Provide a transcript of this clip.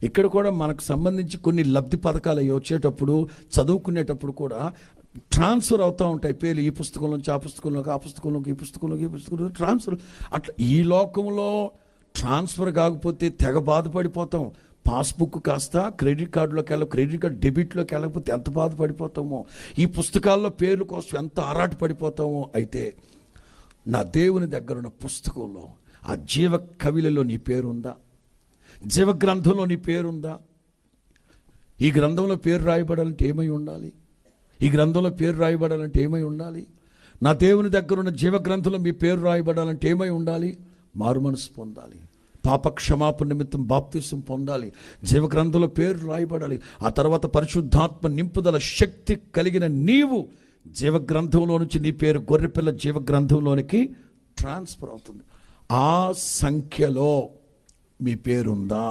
ఇక్కడ కూడా మనకు సంబంధించి కొన్ని లబ్ధి పథకాలు అవి వచ్చేటప్పుడు చదువుకునేటప్పుడు కూడా ట్రాన్స్ఫర్ అవుతూ ఉంటాయి పేర్లు. ఈ పుస్తకంలోంచి ఆ పుస్తకంలోకి, ఆ పుస్తకంలోకి, ఈ పుస్తకంలోకి, ఈ పుస్తకంలోకి ట్రాన్స్ఫర్. అట్లా ఈ లోకంలో ట్రాన్స్ఫర్ కాకపోతే తెగ బాధపడిపోతాం. పాస్బుక్ కాస్త క్రెడిట్ కార్డులోకి క్రెడిట్ కార్డు డెబిట్లోకి వెళ్ళకపోతే ఎంత బాధపడిపోతామో, ఈ పుస్తకాల్లో పేర్ల కోసం ఎంత ఆరాట పడిపోతామో. అయితే నా దేవుని దగ్గర ఉన్న పుస్తకంలో, ఆ జీవ కవిలలో నీ పేరుందా? జీవ గ్రంథంలో నీ పేరుందా? ఈ గ్రంథంలో పేరు రాయబడాలంటే ఏమై ఉండాలి? ఈ గ్రంథంలో పేరు రాయబడాలంటే ఏమై ఉండాలి? నా దేవుని దగ్గర ఉన్న జీవ గ్రంథంలో మీ పేరు రాయబడాలంటే ఏమై ఉండాలి? మారు మనసు పొందాలి, పాప క్షమాపణ నిమిత్తం బాప్తిసం పొందాలి, జీవ గ్రంథంలో పేరు రాయబడాలి. ఆ తర్వాత పరిశుద్ధాత్మ నింపుదల శక్తి కలిగిన నీవు జీవ గ్రంథంలో నుంచి నీ పేరు గొర్రెపిల్ల జీవ గ్రంథంలోనికి ట్రాన్స్ఫర్ అవుతుంది. ఆ సంఖ్యలో మీ పేరుందా?